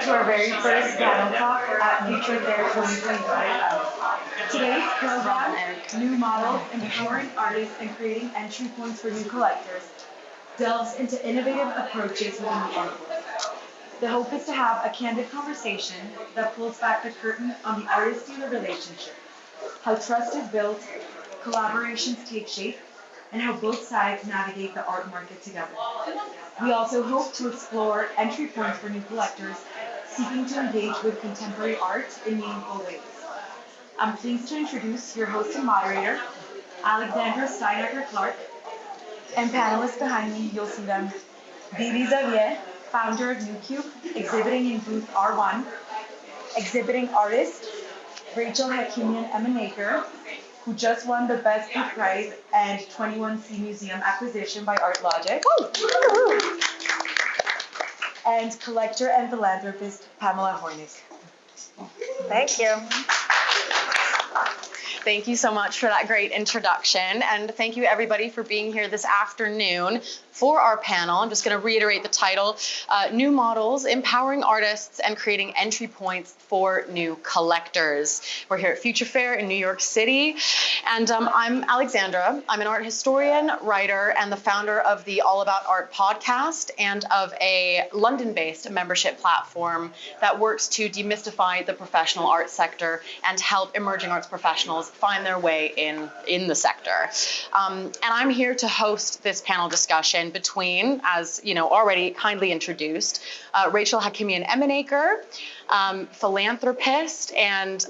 to our very first panel talk at Future Fair 2025. Today's program, New Models, Empowering Artists and Creating Entry Points for New Collectors, delves into innovative approaches within the art world. The hope is to have a candid conversation that pulls back the curtain on the artist-dealer relationship, how trust is built, collaborations take shape, and how both sides navigate the art market together. We also hope to explore entry points for new collectors seeking to engage with contemporary art in meaningful ways. I'm pleased to introduce your host and moderator, Alexandra Steinacker Clark, and panelists behind me, you'll see them, Bibi Zavieh, founder of newcube, exhibiting in booth R1, exhibiting artist, Rachel Hakimian Emenaker, who just won the Best Booth Prize and 21C Museum acquisition by Art Logic. And collector and philanthropist Pamela Hornik. Thank you. Thank you so much for that great introduction. And thank you everybody for being here this afternoon for our panel. I'm just going to reiterate the title, New Models, Empowering Artists and Creating Entry Points for New Collectors. We're here at Future Fair in New York City. And I'm Alexandra. I'm an art historian, writer, and the founder of the All About Art podcast and of a London-based membership platform that works to demystify the professional art sector and help emerging arts professionals find their way in the sector. And I'm here to host this panel discussion between, as you know, already kindly introduced, Rachel Hakimian Emenaker, philanthropist and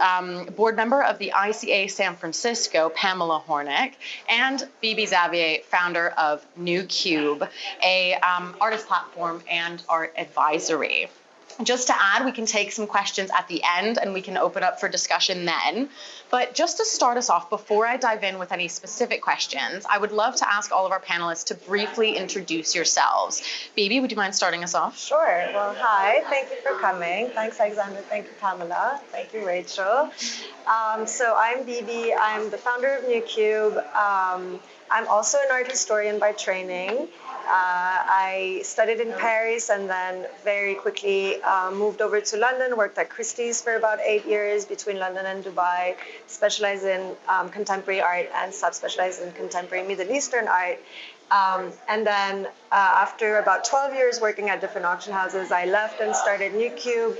board member of the ICA San Francisco, Pamela Hornik, and Bibi Zavieh, founder of newcube, a artist platform and art advisory. Just to add, we can take some questions at the end and we can open up for discussion then. But just to start us off, before I dive in with any specific questions, I would love to ask all of our panelists to briefly introduce yourselves. Bibi, would you mind starting us off? Sure. Well, hi. Thank you for coming. Thanks, Alexandra. Thank you, Pamela. Thank you, Rachel. So I'm Bibi. I'm the founder of newcube. I'm also an art historian by training. I studied in Paris and then very quickly moved over to London, worked at Christie's for about 8 years between London and Dubai, specialized in contemporary art and subspecialized in contemporary Middle Eastern art. And then after about 12 years working at different auction houses, I left and started newcube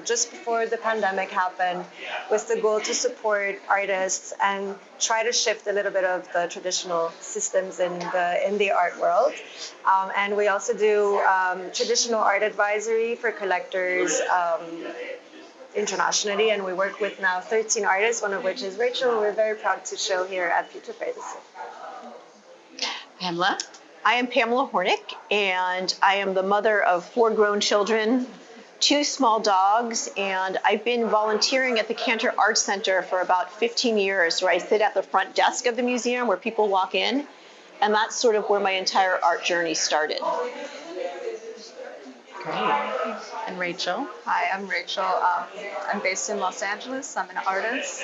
just before the pandemic happened with the goal to support artists and try to shift a little bit of the traditional systems in the art world. And we also do traditional art advisory for collectors internationally, and we work with now 13 artists, one of which is Rachel. We're very proud to show here at Future Fair this year. Pamela? I am Pamela Hornik, and I am the mother of 4 grown children, 2 small dogs, and I've been volunteering at the Cantor Arts Center for about 15 years, where I sit at the front desk of the museum where people walk in, and that's sort of where my entire art journey started. Great. And Rachel? Hi, I'm Rachel. I'm based in Los Angeles. I'm an artist.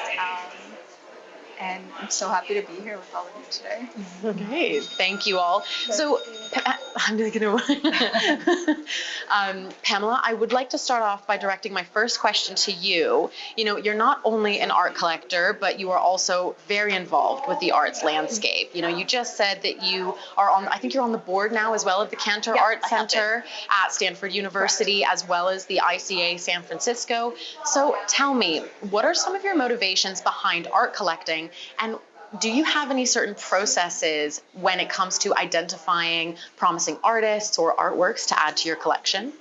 And I'm so happy to be here with all of you today. Great, thank you all. So, I'm just gonna. Pamela, I would like to start off by directing my first question to you. You know, you're not only an art collector, but you are also very involved with the arts landscape. You know, you just said that you are on, I think you're on the board now as well of the Cantor Art Center at Stanford University, as well as the ICA San Francisco. So tell me, what are some of your motivations behind art collecting? And do you have any certain processes when it comes to identifying promising artists or artworks to add to your collection?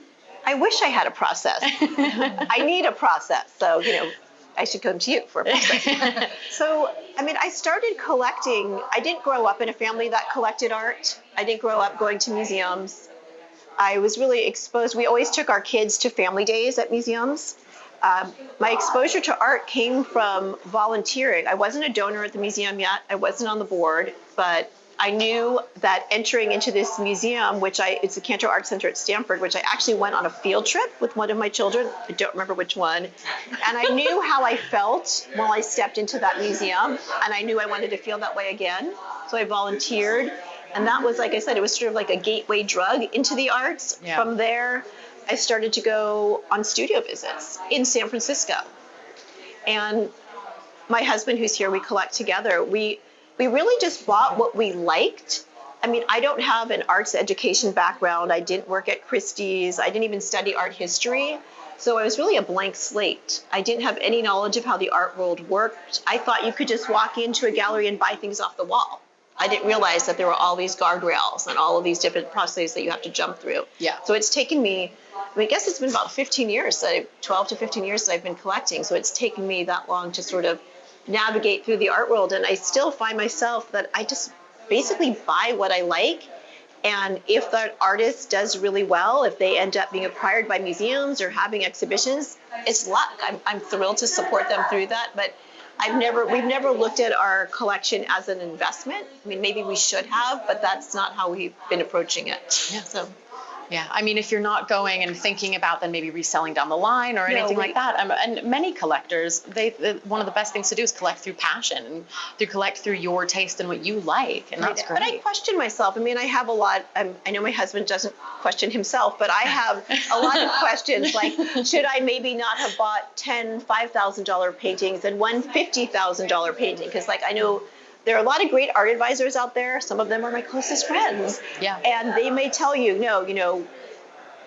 I wish I had a process. I need a process. So, you know, I should come to you for a process. So, I mean, I started collecting. I didn't grow up in a family that collected art. I didn't grow up going to museums. I was really exposed. We always took our kids to family days at museums. My exposure to art came from volunteering. I wasn't a donor at the museum yet. I wasn't on the board, but I knew that entering into this museum, it's the Cantor Art Center at Stanford, which I actually went on a field trip with one of my children. I don't remember which one. And I knew how I felt while I stepped into that museum, and I knew I wanted to feel that way again. So I volunteered. And that was, like I said, it was sort of like a gateway drug into the arts. Yeah. From there, I started to go on studio visits in San Francisco. And my husband, who's here, we collect together. We really just bought what we liked. I mean, I don't have an arts education background. I didn't work at Christie's. I didn't even study art history. So I was really a blank slate. I didn't have any knowledge of how the art world worked. I thought you could just walk into a gallery and buy things off the wall. I didn't realize that there were all these guardrails and all of these different processes that you have to jump through. Yeah. So it's taken me, I guess it's been about 15 years, 12 to 15 years that I've been collecting. So it's taken me that long to sort of navigate through the art world. And I still find myself that I just basically buy what I like. And if that artist does really well, if they end up being acquired by museums or having exhibitions, it's luck. I'm thrilled to support them through that. But we've never looked at our collection as an investment. I mean, maybe we should have, but that's not how we've been approaching it. Yeah. So. Yeah, I mean, if you're not going and thinking about then maybe reselling down the line or anything like that, and many collectors, one of the best things to do is collect through passion, and collect through your taste and what you like, and that's great. But I question myself. I mean, I have a lot. I know my husband doesn't question himself, but I have a lot of questions. Like, should I maybe not have bought 10 $5,000 paintings and one $50,000 painting? Because, like, I know. There are a lot of great art advisors out there. Some of them are my closest friends. Yeah. And they may tell you, no,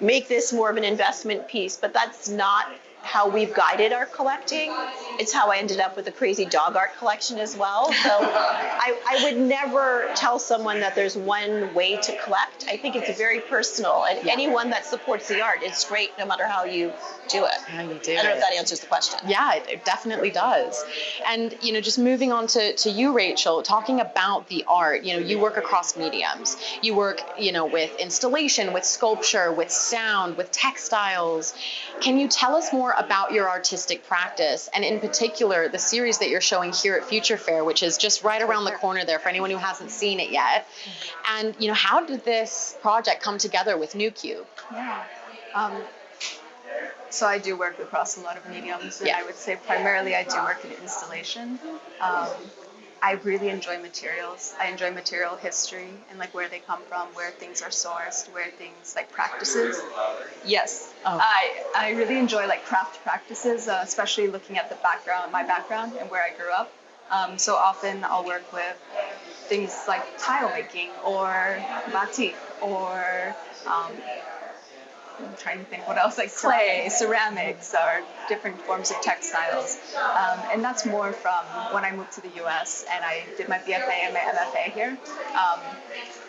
make this more of an investment piece, but that's not how we've guided our collecting. It's how I ended up with a crazy dog art collection as well. So I would never tell someone that there's one way to collect. I think it's very personal, and anyone that supports the art, it's great no matter how you do it. How you do I don't know if that answers the question. Yeah, it definitely does. And, just moving on to you, Rachel, talking about the art, you work across mediums. You work, with installation, with sculpture, with sound, with textiles. Can you tell us more about your artistic practice, and in particular, the series that you're showing here at Future Fair, which is just right around the corner there for anyone who hasn't seen it yet. And, how did this project come together with newcube? Yeah. So I do work across a lot of mediums, and Yeah. I would say primarily I do work in installation. I really enjoy materials. I enjoy material history and like where they come from, where things are sourced, where things like practices. Yes, Oh. I really enjoy like craft practices, especially looking at my background and where I grew up. So often I'll work with things like tile making or batik or I'm trying to think what else, like clay, ceramics, or different forms of textiles. And that's more from when I moved to the US and I did my BFA and my MFA here.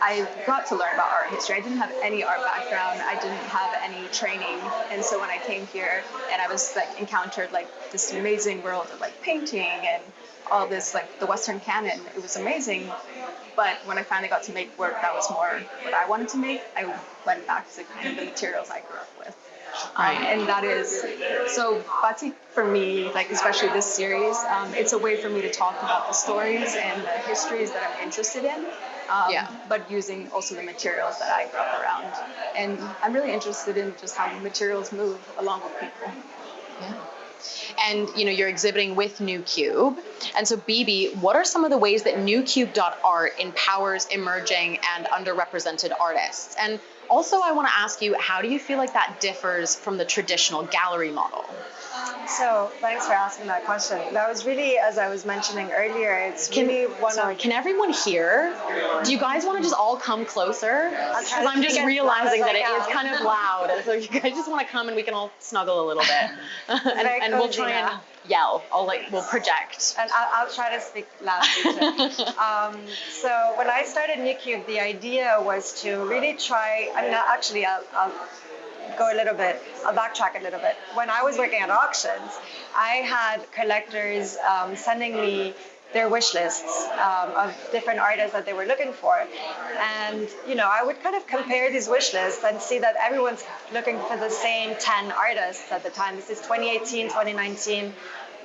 I got to learn about art history. I didn't have any art background. I didn't have any training. And so when I came here and I was like encountered like this amazing world of like painting and all this like the Western canon, it was amazing. But when I finally got to make work that was more what I wanted to make, I went back to kind of the materials I grew up with. And that is, so batik for me, like especially this series, it's a way for me to talk about the stories and the histories that I'm interested in, but using also the materials that I grew up around. And I'm really interested in just how materials move along with people. Yeah. And you're exhibiting with newcube. And so Bibi, what are some of the ways that newcube.art empowers emerging and underrepresented artists? And also I want to ask you, how do you feel like that differs from the traditional gallery model? So thanks for asking that question. That was really, as I was mentioning earlier, it's really can everyone hear? Do you guys want to just all come closer? Because I'm just realizing that it is kind of loud. So if you guys just want to come and we can all snuggle a little bit. and we'll try and yell. We'll project. And I'll try to speak loudly too. So when I started newcube, the idea was to really try, I'll go a little bit, I'll backtrack a little bit. When I was working at auctions, I had collectors sending me their wish lists of different artists that they were looking for. And, I would kind of compare these wish lists and see that everyone's looking for the same 10 artists at the time. This is 2018, 2019,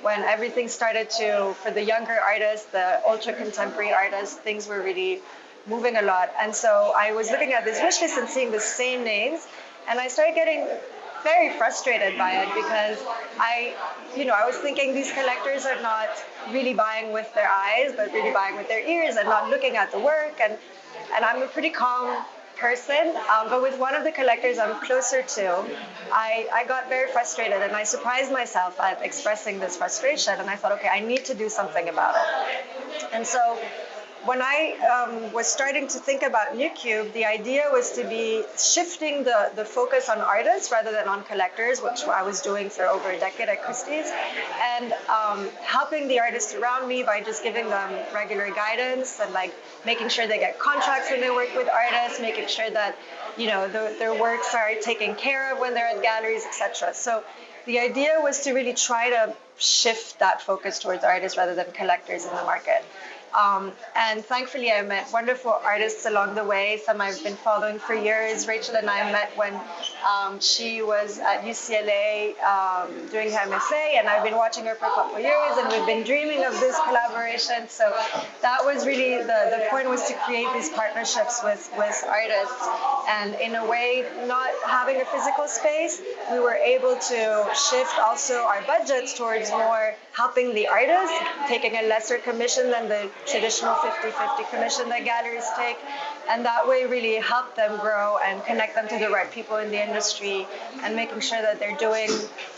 when everything started to, for the younger artists, the ultra contemporary artists, things were really moving a lot. And so I was looking at this wish list and seeing the same names. And I started getting very frustrated by it because I was thinking these collectors are not really buying with their eyes, but really buying with their ears and not looking at the work. And I'm a pretty calm person, but with one of the collectors I'm closer to, I got very frustrated and I surprised myself at expressing this frustration, and I thought, okay, I need to do something about it. And so when I was starting to think about newcube, the idea was to be shifting the focus on artists rather than on collectors, which I was doing for over a decade at Christie's, and helping the artists around me by just giving them regular guidance and like making sure they get contracts when they work with artists, making sure that their works are taken care of when they're at galleries, etc. So the idea was to really try to shift that focus towards artists rather than collectors in the market. And thankfully, I met wonderful artists along the way. Some I've been following for years. Rachel and I met when she was at UCLA doing her MFA, and I've been watching her for a couple of years, and we've been dreaming of this collaboration. So that was really the point, was to create these partnerships with artists. And in a way, not having a physical space, we were able to shift also our budgets towards more helping the artist, taking a lesser commission than the traditional 50-50 commission that galleries take, and that way really help them grow and connect them to the right people in the industry, and making sure that they're doing,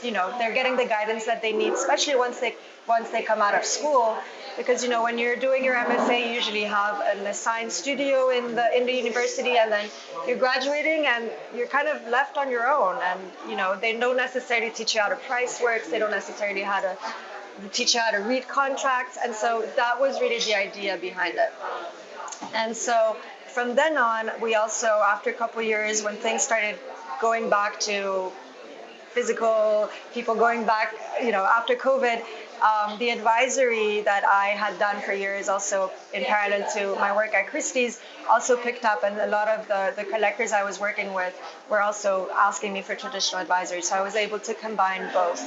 they're getting the guidance that they need, especially once they come out of school. Because when you're doing your MFA, you usually have an assigned studio in the university, and then you're graduating and you're kind of left on your own. And they don't necessarily teach you how to price works. They don't necessarily teach you how to read contracts. And so that was really the idea behind it. And so from then on, we also, after a couple of years, when things started going back to physical, people going back, after COVID, the advisory that I had done for years, also in parallel to my work at Christie's, also picked up, and a lot of the collectors I was working with were also asking me for traditional advisory. So I was able to combine both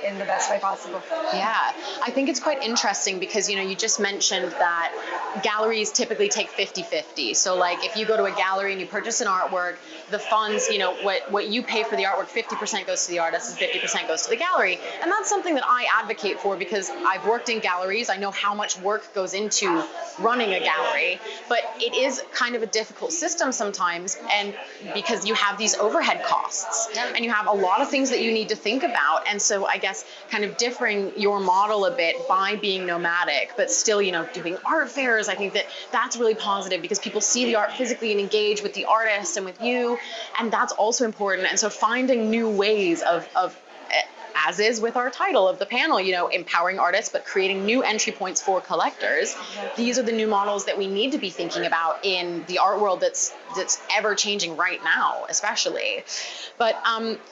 in the best way possible. Yeah, I think it's quite interesting because, you just mentioned that galleries typically take 50-50. So like if you go to a gallery and you purchase an artwork, the funds, what you pay for the artwork, 50% goes to the artist and 50% goes to the gallery. And that's something that I advocate for because I've worked in galleries. I know how much work goes into running a gallery, but it is kind of a difficult system sometimes, and because you have these overhead costs and you have a lot of things that you need to think about. And so I guess kind of differing your model a bit by being nomadic, but still, doing art fairs. I think that's really positive because people see the art physically and engage with the artist and with you, and that's also important. And so finding new ways of as is with our title of the panel, empowering artists, but creating new entry points for collectors. These are the new models that we need to be thinking about in the art world that's ever changing right now, especially. But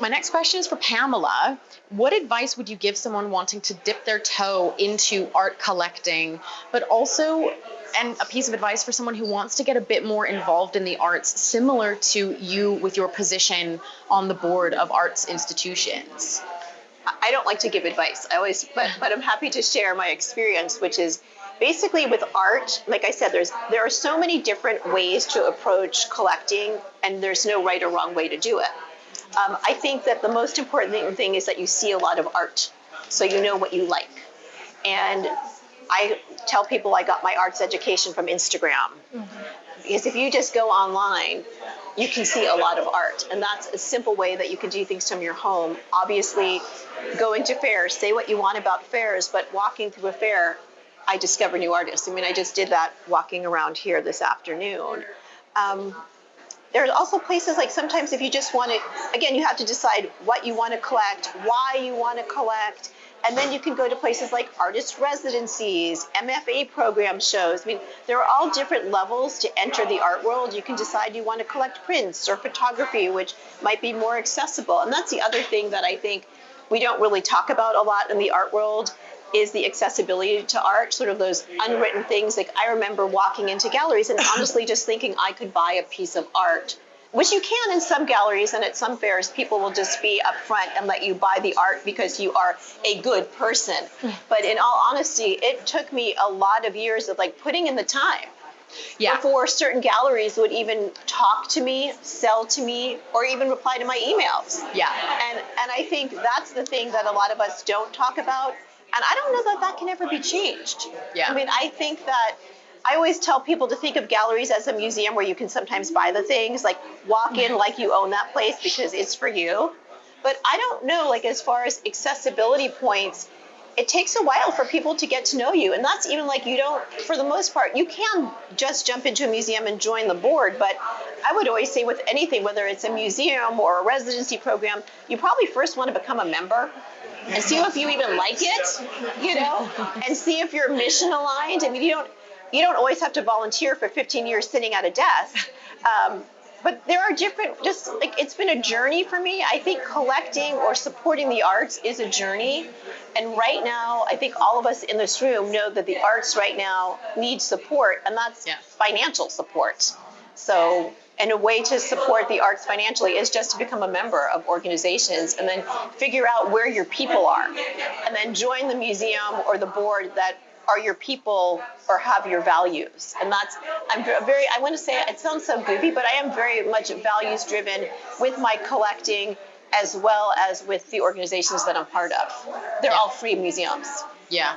my next question is for Pamela. What advice would you give someone wanting to dip their toe into art collecting, but also, and a piece of advice for someone who wants to get a bit more involved in the arts, similar to you with your position on the board of arts institutions? I don't like to give advice. But I'm happy to share my experience, which is basically with art. Like I said, there are so many different ways to approach collecting, and there's no right or wrong way to do it. I think that the most important thing is that you see a lot of art, so you know what you like. And I tell people I got my arts education from Instagram. Because if you just go online, you can see a lot of art. And that's a simple way that you can do things from your home. Obviously, going to fairs, say what you want about fairs, but walking through a fair, I discover new artists. I just did that walking around here this afternoon. There's also places like sometimes if you just want to, again, you have to decide what you want to collect, why you want to collect. And then you can go to places like artist residencies, MFA program shows. There are all different levels to enter the art world. You can decide you want to collect prints or photography, which might be more accessible. And that's the other thing that I think we don't really talk about a lot in the art world, is the accessibility to art, sort of those unwritten things. Like I remember walking into galleries and honestly just thinking I could buy a piece of art, which you can in some galleries, and at some fairs, people will just be upfront and let you buy the art because you are a good person. But in all honesty, it took me a lot of years of putting in the time before certain galleries would even talk to me, sell to me, or even reply to my emails. And I think that's the thing that a lot of us don't talk about. And I don't know that can ever be changed. I think that I always tell people to think of galleries as a museum where you can sometimes buy the things, like walk in like you own that place because it's for you. But I don't know, like as far as accessibility points, it takes a while for people to get to know you. And that's even like you don't, for the most part, you can just jump into a museum and join the board. But I would always say with anything, whether it's a museum or a residency program, you probably first want to become a member and see if you even like it, you know, and see if you're mission aligned. I mean, you don't always have to volunteer for 15 years sitting at a desk. But there are different, just like it's been a journey for me. I think collecting or supporting the arts is a journey. And right now, I think all of us in this room know that the arts right now need support, and that's financial support. So, and a way to support the arts financially is just to become a member of organizations and then figure out where your people are. And then join the museum or the board that are your people or have your values. And that's, I want to say, it sounds so goofy, but I am very much values driven with my collecting as well as with the organizations that I'm part of. They're all free museums. Yeah.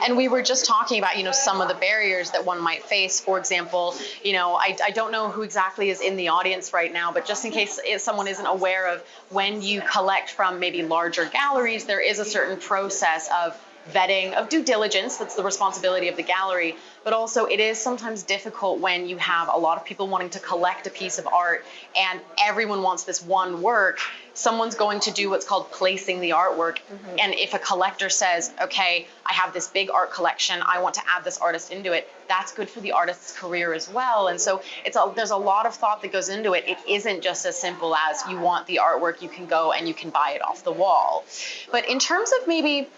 And we were just talking about, some of the barriers that one might face. For example, I don't know who exactly is in the audience right now, but just in case if someone isn't aware of, when you collect from maybe larger galleries, there is a certain process of vetting, of due diligence. That's the responsibility of the gallery. But also it is sometimes difficult when you have a lot of people wanting to collect a piece of art and everyone wants this one work. Someone's going to do what's called placing the artwork. Mm-hmm. And if a collector says, okay, I have this big art collection, I want to add this artist into it, that's good for the artist's career as well. And so there's a lot of thought that goes into it. It isn't just as simple as you want the artwork, you can go and you can buy it off the wall. But in terms of maybe,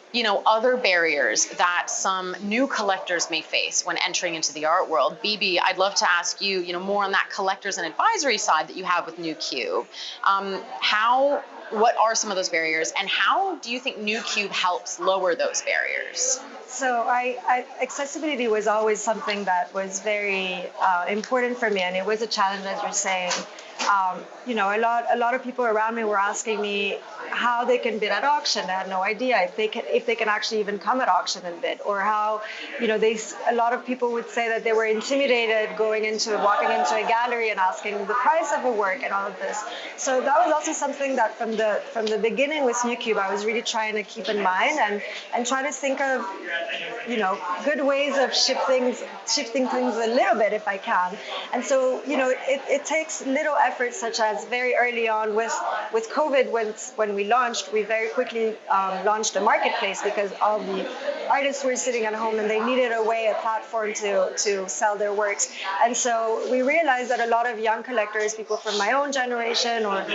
other barriers that some new collectors may face when entering into the art world, Bibi, I'd love to ask you, more on that collectors and advisory side that you have with newcube. What are some of those barriers, and how do you think newcube helps lower those barriers? So accessibility was always something that was very important for me, and it was a challenge, as you're saying. A lot of people around me were asking me how they can bid at auction. I had no idea if they can actually even come at auction and bid, or how, a lot of people would say that they were intimidated walking into a gallery and asking the price of a work and all of this. So that was also something that from the beginning with newcube, I was really trying to keep in mind and try to think of, good ways of shifting things a little bit if I can. And so, it takes little efforts, such as very early on with COVID, when we launched, we very quickly launched a marketplace because all the artists were sitting at home and they needed a platform to sell their works. And so we realized that a lot of young collectors, people from my own generation, or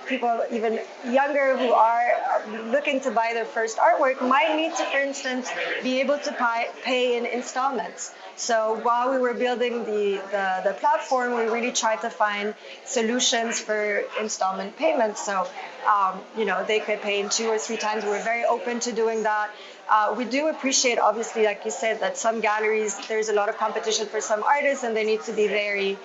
people even younger who are looking to buy their first artwork, might need to, for instance, be able to pay in installments. So while we were building the platform, we really tried to find solutions for installment payments. So, they could pay in 2 or 3 times. We're very open to doing that. We do appreciate, obviously, like you said, that some galleries, there's a lot of competition for some artists, and they need to be very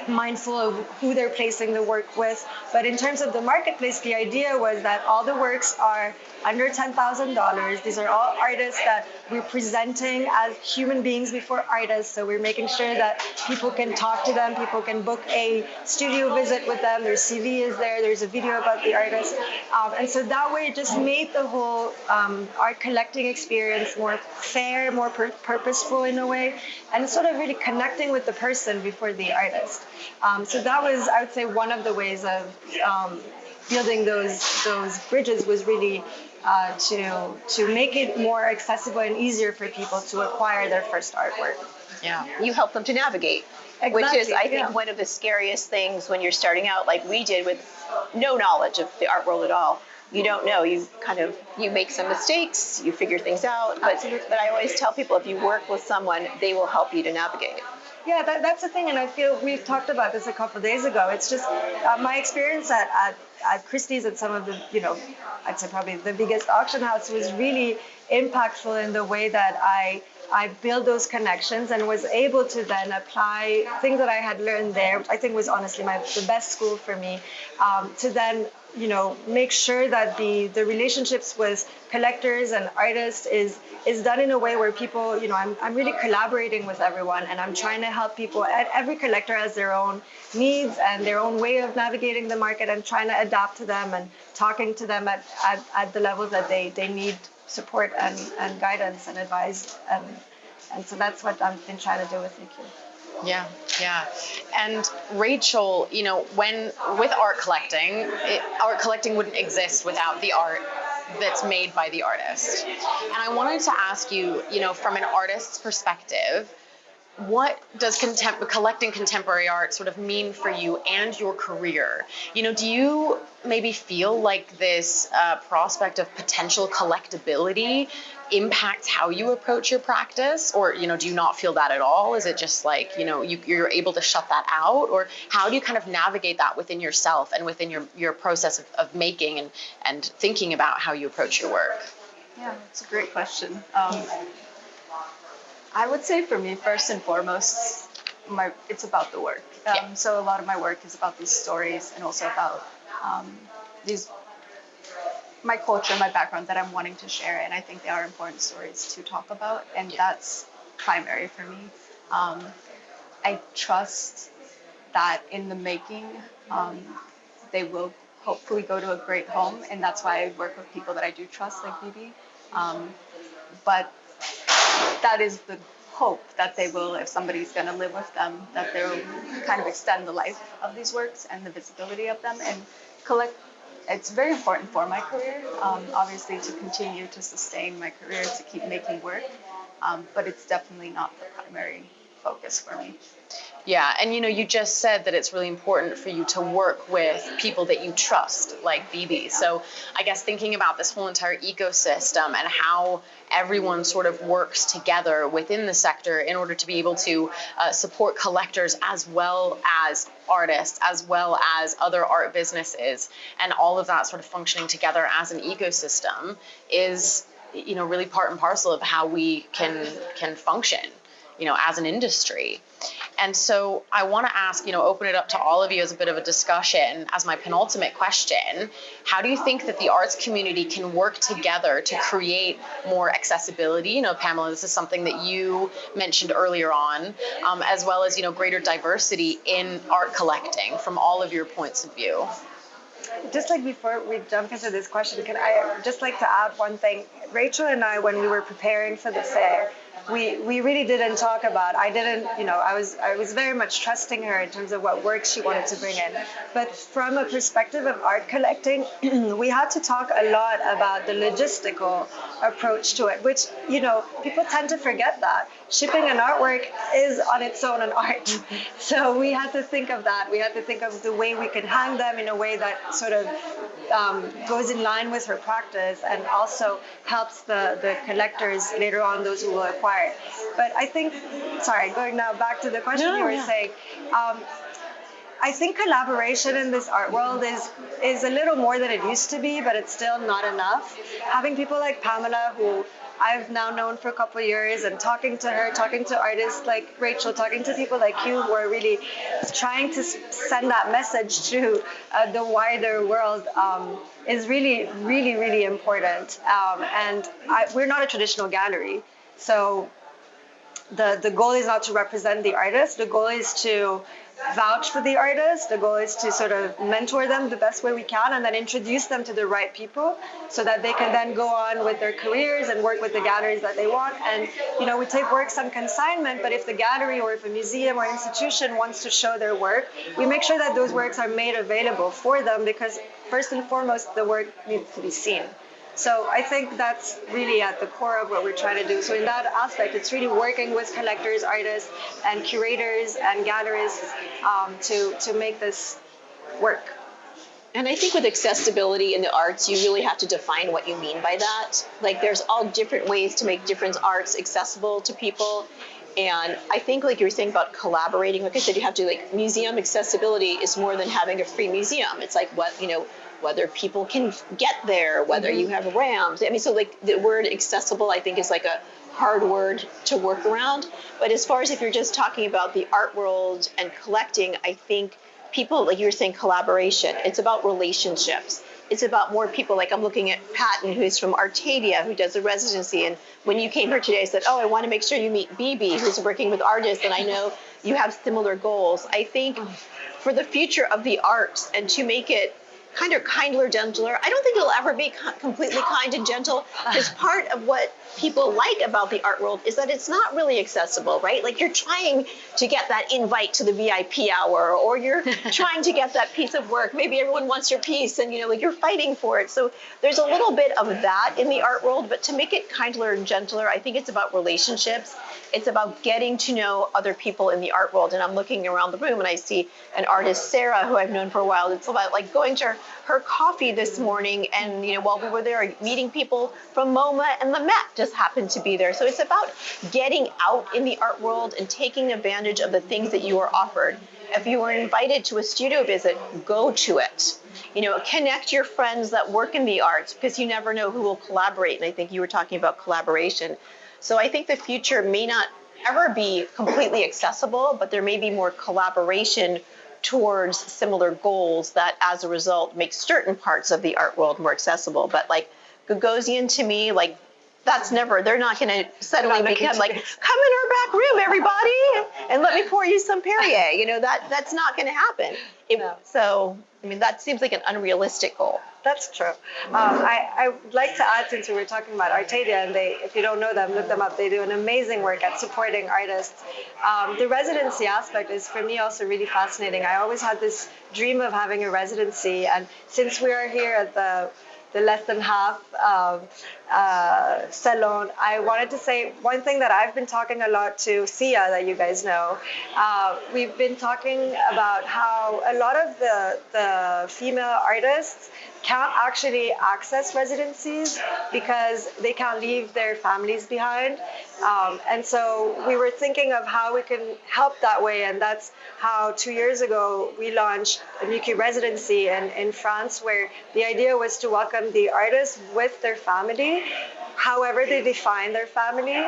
mindful of who they're placing the work with. But in terms of the marketplace, the idea was that all the works are under $10,000. These are all artists that we're presenting as human beings before artists. So we're making sure that people can talk to them, people can book a studio visit with them, their CV is there, there's a video about the artist. And so that way it just made the whole art collecting experience more fair, more purposeful in a way, and sort of really connecting with the person before the artist. So that was, I would say, one of the ways of building those bridges was really to make it more accessible and easier for people to acquire their first artwork. Yeah, you help them to navigate, exactly, which is, I think, one of the scariest things when you're starting out, like we did, with no knowledge of the art world at all. You don't know. You make some mistakes, you figure things out. But I always tell people, if you work with someone, they will help you to navigate. Yeah, that's the thing, and I feel we've talked about this a couple of days ago. It's just my experience at Christie's and some of the, I'd say probably the biggest auction house was really impactful in the way that I built those connections and was able to then apply things that I had learned there, which I think was honestly the best school for me, to then make sure that the relationships with collectors and artists is done in a way where people, I'm really collaborating with everyone, and I'm trying to help people. Every collector has their own needs and their own way of navigating the market, and trying to adapt to them and talking to them at the levels that they need support and guidance and advice. And so that's what I've been trying to do with newcube. Yeah. And Rachel, when with art collecting wouldn't exist without the art that's made by the artist. And I wanted to ask you, from an artist's perspective, what does collecting contemporary art sort of mean for you and your career? Do you maybe feel like this prospect of potential collectability impacts how you approach your practice? Or, do you not feel that at all? Is it just like, you're able to shut that out? Or how do you kind of navigate that within yourself and within your process of making and thinking about how you approach your work? Yeah, it's a great question. I would say for me, first and foremost, it's about the work. So a lot of my work is about these stories, and also about my culture, my background that I'm wanting to share, and I think they are important stories to talk about, and that's primary for me. I trust that in the making, they will hopefully go to a great home, and that's why I work with people that I do trust, like Bibi. But that is the hope, that they will, if somebody's going to live with them, that they'll kind of extend the life of these works and the visibility of them and collect. It's very important for my career, obviously, to continue to sustain my career, to keep making work, but it's definitely not the primary focus for me. Yeah, and you just said that it's really important for you to work with people that you trust, like Bibi. So I guess thinking about this whole entire ecosystem and how everyone sort of works together within the sector in order to be able to support collectors as well as artists, as well as other art businesses, and all of that sort of functioning together as an ecosystem is, really part and parcel of how we can function, as an industry. And so I want to ask, open it up to all of you as a bit of a discussion as my penultimate question. How do you think that the arts community can work together to create more accessibility? Pamela, this is something that you mentioned earlier on, as well as, greater diversity in art collecting from all of your points of view. Just like before we jump into this question, can I just like to add one thing? Rachel and I, when we were preparing for the fair, we really didn't talk about, I was very much trusting her in terms of what work she wanted to bring in. But from a perspective of art collecting, we had to talk a lot about the logistical approach to it, which, people tend to forget that. Shipping an artwork is on its own an art. So we had to think of that. We had to think of the way we could hang them in a way that sort of goes in line with her practice and also helps the collectors later on, those who will acquire it. But I think, going now back to the question you were saying, I think collaboration in this art world is a little more than it used to be, but it's still not enough. Having people like Pamela, who I've now known for a couple of years, and talking to her, talking to artists like Rachel, talking to people like you who are really trying to send that message to the wider world is really, really, really important. And we're not a traditional gallery. So the goal is not to represent the artist. The goal is to vouch for the artist. The goal is to sort of mentor them the best way we can, and then introduce them to the right people so that they can then go on with their careers and work with the galleries that they want. And, we take works on consignment, but if the gallery or if a museum or institution wants to show their work, we make sure that those works are made available for them, because first and foremost, the work needs to be seen. So I think that's really at the core of what we're trying to do. So in that aspect, it's really working with collectors, artists, and curators and gallerists to make this work. And I think with accessibility in the arts, you really have to define what you mean by that. Like, there's all different ways to make different arts accessible to people. And I think, like you were saying about collaborating, like I said, you have to, museum accessibility is more than having a free museum. It's like whether people can get there, whether you have ramps. I mean, so the word accessible, I think, is like a hard word to work around. But as far as if you're just talking about the art world and collecting, I think people, like you were saying, collaboration. It's about relationships. It's about more people. Like I'm looking at Patton, who's from Arcadia, who does a residency. And when you came here today, I said, oh, I want to make sure you meet Bibi, who's working with artists. And I know you have similar goals. I think for the future of the arts and to make it kind of kinder, gentler. I don't think it'll ever be completely kind and gentle, because part of what people like about the art world is that it's not really accessible, right? Like you're trying to get that invite to the VIP hour, or you're trying to get that piece of work. Maybe everyone wants your piece and, like you're fighting for it. So there's a little bit of that in the art world, but to make it kinder and gentler, I think it's about relationships. It's about getting to know other people in the art world. And I'm looking around the room and I see an artist, Sarah, who I've known for a while. It's about like going to her coffee this morning, and while we were there, meeting people from MoMA and the Met just happened to be there. So it's about getting out in the art world and taking advantage of the things that you are offered. If you were invited to a studio visit, go to it. Connect your friends that work in the arts, because you never know who will collaborate. And I think you were talking about collaboration. So I think the future may not ever be completely accessible, but there may be more collaboration towards similar goals that, as a result, make certain parts of the art world more accessible. But like Gagosian, to me, like they're not going to suddenly become like, come in our back room, everybody, and let me pour you some Perrier. That's not going to happen. So, that seems like an unrealistic goal. That's true. I would like to add, since we were talking about Arcadia, and if you don't know them, look them up. They do an amazing work at supporting artists. The residency aspect is, for me, also really fascinating. I always had this dream of having a residency, and since we are here at the less than half salon, I wanted to say one thing that I've been talking a lot to Sia, that you guys know. We've been talking about how a lot of the female artists can't actually access residencies because they can't leave their families behind. And so we were thinking of how we can help that way. And that's how 2 years ago we launched a newcube residency in France, where the idea was to welcome the artists with their family, however they define their family.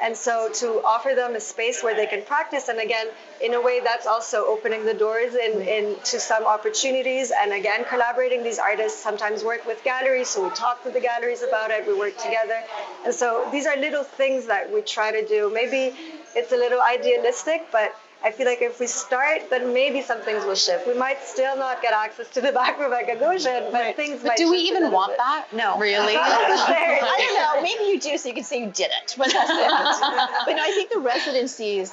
And so to offer them a space where they can practice. And again, in a way, that's also opening the doors into some opportunities. And again, collaborating. These artists sometimes work with galleries, so we talk with the galleries about it, we work together. And so these are little things that we try to do. Maybe it's a little idealistic, but I feel like if we start, then maybe some things will shift. We might still not get access to the back room at Gagosian, but things might shift. But do we even want that? No. Really? I don't know. Maybe you do, so you can say you did it. But that's it. But no, I think the residencies,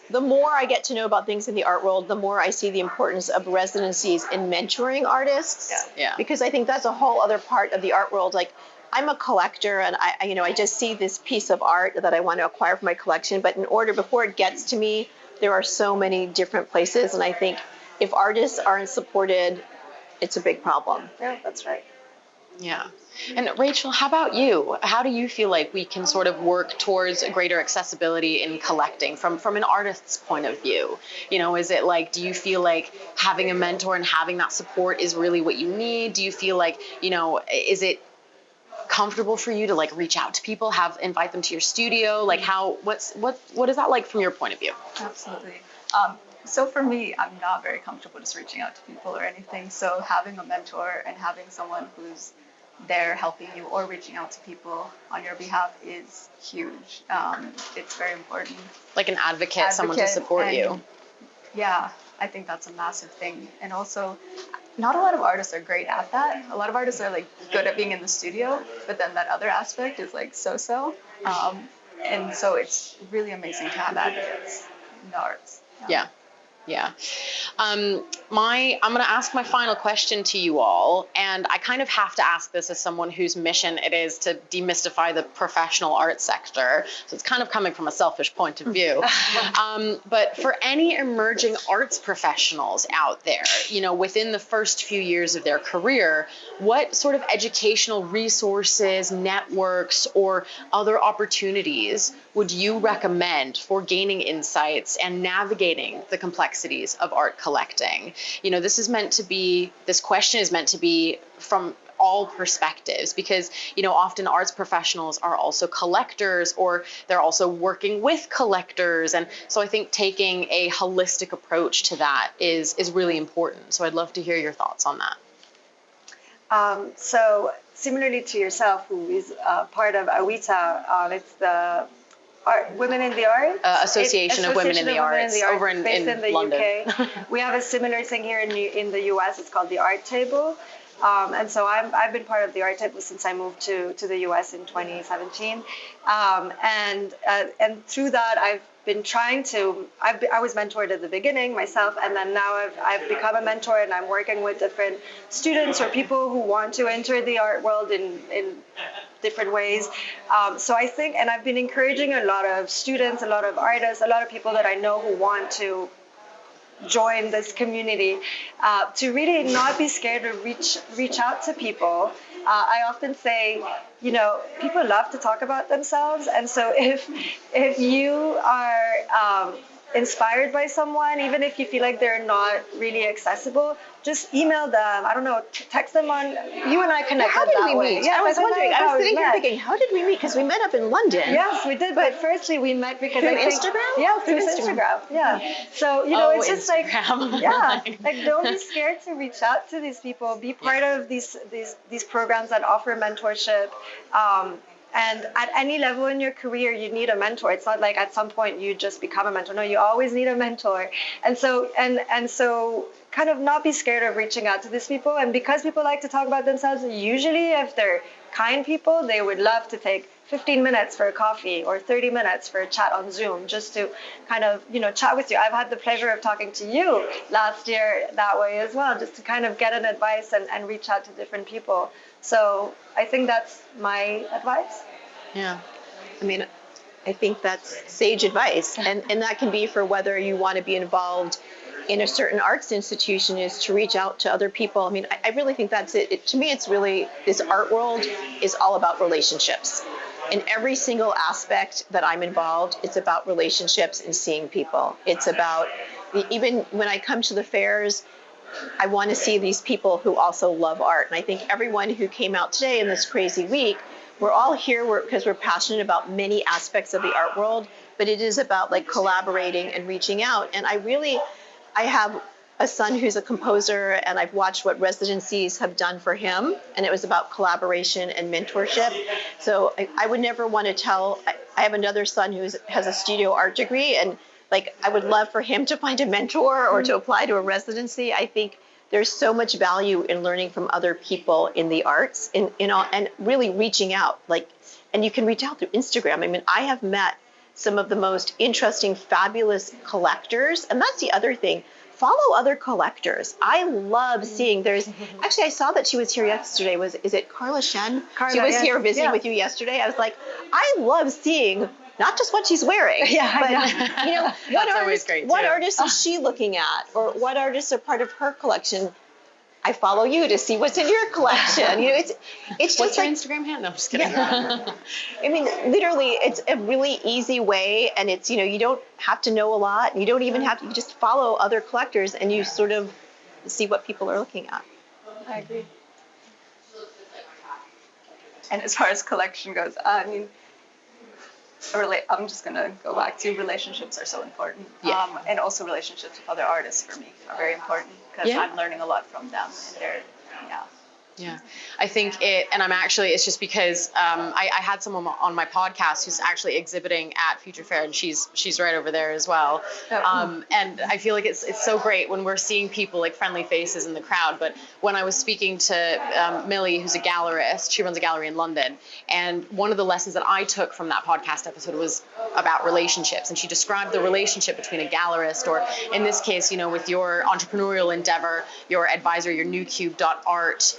the more I get to know about things in the art world, the more I see the importance of residencies in mentoring artists. Yeah. Because I think that's a whole other part of the art world. Like, I'm a collector, and I just see this piece of art that I want to acquire for my collection. But before it gets to me, there are so many different places, and I think if artists aren't supported, it's a big problem. Yeah, that's right. Yeah. And Rachel, how about you? How do you feel like we can sort of work towards greater accessibility in collecting from an artist's point of view? Is it like, do you feel like having a mentor and having that support is really what you need? Do you feel like, is it comfortable for you to like reach out to people, invite them to your studio? Like what is that like from your point of view? Absolutely. So for me, I'm not very comfortable just reaching out to people or anything. So having a mentor and having someone who's there helping you or reaching out to people on your behalf is huge. It's very important. Like an advocate, someone to support you. Yeah, I think that's a massive thing. And also, not a lot of artists are great at that. A lot of artists are like good at being in the studio, but then that other aspect is like so-so. And so it's really amazing to have advocates in the arts. Yeah. I'm going to ask my final question to you all, and I kind of have to ask this as someone whose mission it is to demystify the professional art sector. So it's kind of coming from a selfish point of view. But for any emerging arts professionals out there, within the first few years of their career, what sort of educational resources, networks, or other opportunities would you recommend for gaining insights and navigating the complexities of art collecting? This question is meant to be from all perspectives, because, you know, often arts professionals are also collectors, or they're also working with collectors. And so I think taking a holistic approach to that is really important. So I'd love to hear your thoughts on that. So similarly to yourself, who is part of AWITA, it's the Women in the Arts? Association of Women in the Arts, over in the London. UK. We have a similar thing here in the US. It's called the Art Table. And so I've been part of the Art Table since I moved to the US in 2017. And through that, I've been trying to, I was mentored at the beginning myself, and then now I've become a mentor, and I'm working with different students or people who want to enter the art world in different ways. So I think, and I've been encouraging a lot of students, a lot of artists, a lot of people that I know who want to join this community, to really not be scared to reach out to people. I often say, you know, people love to talk about themselves, and so if you are inspired by someone, even if you feel like they're not really accessible, just email them. I don't know, text them on. You and I connected How did that we way. meet? Yeah, I was wondering. I was sitting here met. thinking, how did we meet? Because we met up in London. Yes, we did. But firstly, we met because Through I think, Instagram? Yeah, through Instagram. Yeah. So you know, it's just Instagram. like, yeah, like don't be scared to reach out to these people. Be part of these programs that offer mentorship. And at any level in your career, you need a mentor. It's not like at some point you just become a mentor. No, you always need a mentor. And so kind of not be scared of reaching out to these people. And because people like to talk about themselves, usually if they're kind people, they would love to take 15 minutes for a coffee or 30 minutes for a chat on Zoom, just to kind of, you know, chat with you. I've had the pleasure of talking to you last year that way as well, just to kind of get an advice and reach out to different people. So I think that's my advice. Yeah. I mean, I think that's sage advice. And that can be for whether you want to be involved in a certain arts institution, is to reach out to other people. I mean, I really think that's it. To me, it's really, this art world is all about relationships. In every single aspect that I'm involved, it's about relationships and seeing people. It's about, even when I come to the fairs, I want to see these people who also love art. And I think everyone who came out today in this crazy week, we're all here because we're passionate about many aspects of the art world, but it is about like collaborating and reaching out. And I have a son who's a composer, and I've watched what residencies have done for him, and it was about collaboration and mentorship. So I would never want to tell, I have another son who has a studio art degree, and like I would love for him to find a mentor or to apply to a residency. I think there's so much value in learning from other people in the arts, and really reaching out. Like, and you can reach out through Instagram. I mean, I have met some of the most interesting, fabulous collectors, and that's the other thing. Follow other collectors. I love seeing, actually I saw that she was here yesterday. Is it Carla Shen? She was here visiting with you yesterday. I was like, I love seeing not just what she's wearing, but you know, what artists is she looking at, or what artists are part of her collection. I follow you to see what's in your collection. You know, it's just What's your like, Instagram handle? No, I'm just kidding. I mean, literally, it's a really easy way, and it's, you know, you don't have to know a lot. You don't even have to. You just follow other collectors, and you sort of see what people are looking at. I agree. And as far as collection goes, I mean, I'm just gonna go back to relationships are so important. Yeah. And also relationships with other artists for me are very important, because I'm learning a lot from them, and they're, Yeah, I think and I'm actually, it's just because I had someone on my podcast who's actually exhibiting at Future Fair, and she's right over there as well. And I feel like it's so great when we're seeing people, like friendly faces in the crowd. But when I was speaking to Millie, who's a gallerist, she runs a gallery in London, and one of the lessons that I took from that podcast episode was about relationships. And she described the relationship between a gallerist, or in this case, you know, with your entrepreneurial endeavor, your advisor, your newcube.art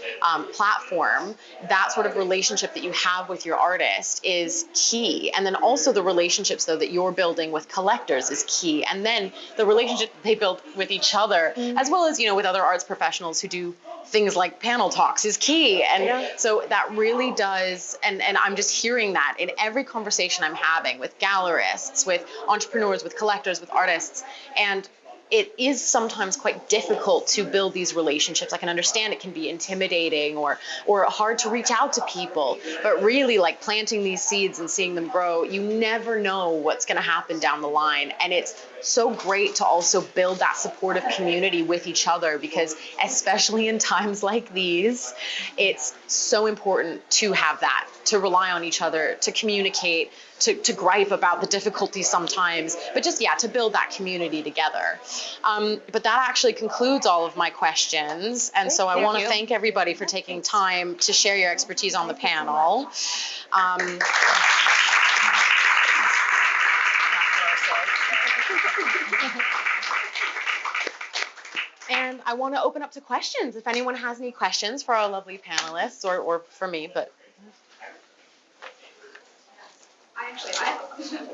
platform, that sort of relationship that you have with your artist is key. And then also the relationships, though, that you're building with collectors is key. And then the relationship that they build with each other, as well as, you know, with other arts professionals who do things like panel talks, is key. And so that really does, and I'm just hearing that in every conversation I'm having with gallerists, with entrepreneurs, with collectors, with artists. And it is sometimes quite difficult to build these relationships. I can understand it can be intimidating or hard to reach out to people, but really like planting these seeds and seeing them grow, you never know what's going to happen down the line. And it's so great to also build that supportive community with each other, because especially in times like these, it's so important to have that, to rely on each other, to communicate, to gripe about the difficulties sometimes, but just, to build that community together. But that actually concludes all of my questions. And so I want to thank everybody for taking time to share your expertise on the panel. And I want to open up to questions. If anyone has any questions for our lovely panelists or for me, but. I actually have a question.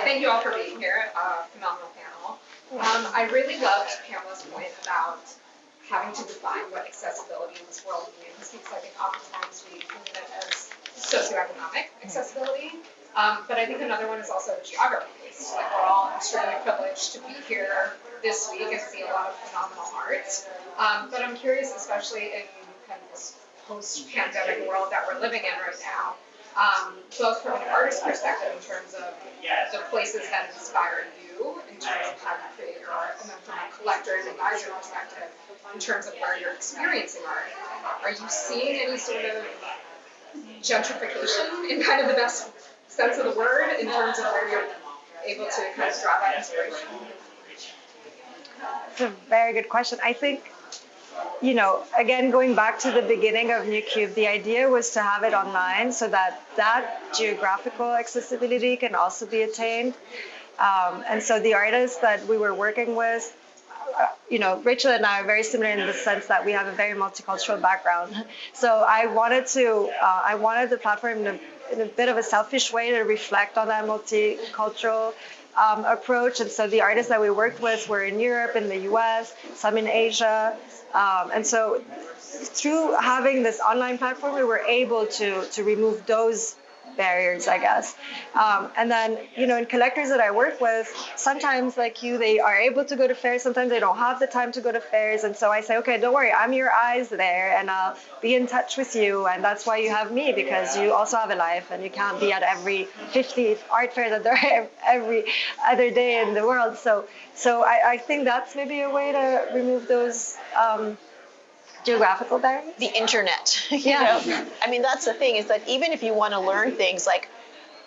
Thank you all for being here. Phenomenal panel. I really loved Pamela's point about having to define what accessibility in this world means, because I think oftentimes we think of it as socioeconomic accessibility. But I think another one is also geography-based. Like, we're all extremely privileged to be here this week and see a lot of phenomenal art. But I'm curious, especially in kind of this post-pandemic world that we're living in right now, both from an artist perspective in terms of the places that inspire you, in terms of how you create your art, and then from a collector and advisor perspective, in terms of where you're experiencing art. Are you seeing any sort of gentrification, in kind of the best sense of the word, in terms of where you're able to kind of draw that inspiration? It's a very good question. I think, again, going back to the beginning of newcube, the idea was to have it online so that geographical accessibility can also be attained. And so the artists that we were working with, Rachel and I are very similar in the sense that we have a very multicultural background. So I wanted the platform in a bit of a selfish way to reflect on that multicultural approach. And so the artists that we worked with were in Europe, in the US, some in Asia. And so through having this online platform, we were able to remove those barriers, I guess. And then, in collectors that I work with, sometimes like you, they are able to go to fairs. Sometimes they don't have the time to go to fairs. And so I say, okay, don't worry, I'm your eyes there and I'll be in touch with you. And that's why you have me, because you also have a life and you can't be at every 50th art fair that there are every other day in the world. So I think that's maybe a way to remove those geographical barriers. The internet. You know? I mean, that's the thing, is that even if you want to learn things like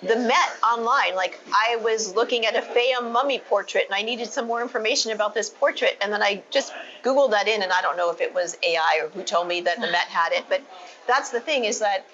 the Met online, like I was looking at a Fayum mummy portrait and I needed some more information about this portrait, and then I just Googled that in, and I don't know if it was AI or who told me that the Met had it, but that's the thing, is that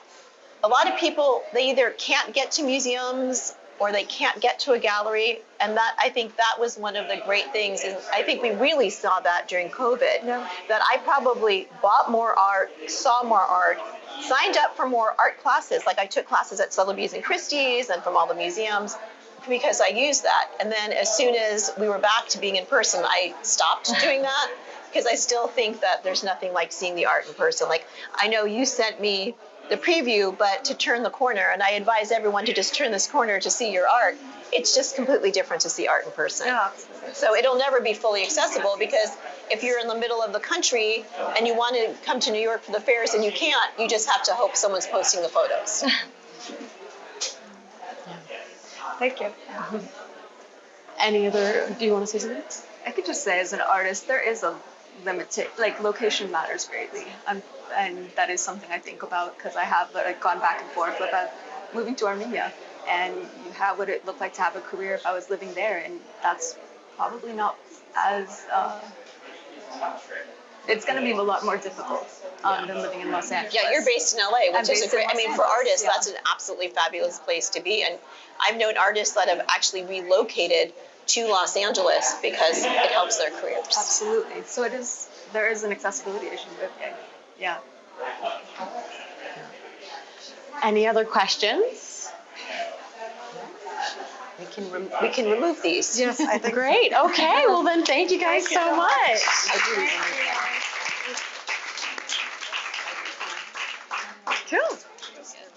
a lot of people, they either can't get to museums or they can't get to a gallery. And that, I think that was one of the great things, and I think we really saw that during COVID, that I probably bought more art, saw more art, signed up for more art classes. Like I took classes at Sotheby's and Christie's and from all the museums, because I used that. And then as soon as we were back to being in person, I stopped doing that, because I still think that there's nothing like seeing the art in person. Like, I know you sent me the preview, but to turn the corner, and I advise everyone to just turn this corner to see your art, it's just completely different to see art in person. Yeah. So it'll never be fully accessible, because if you're in the middle of the country and you want to come to New York for the fairs and you can't, you just have to hope someone's posting the photos. Thank you. Do you want to say something? I could just say, as an artist, there is a limited, like, location matters greatly. And that is something I think about, because I have gone back and forth with moving to Armenia, and what would it look like to have a career if I was living there, and that's probably not as it's going to be a lot more difficult than living in Los Angeles. Yeah, you're based in LA, which is a great, I mean, for artists, yeah. that's an absolutely fabulous place to be. And I've known artists that have actually relocated to Los Angeles because it helps their careers. Absolutely. So there is an accessibility issue with it. Yeah. Any other questions? We can remove these. Yes, I think Great. Okay. Well, then thank you guys so much. I do.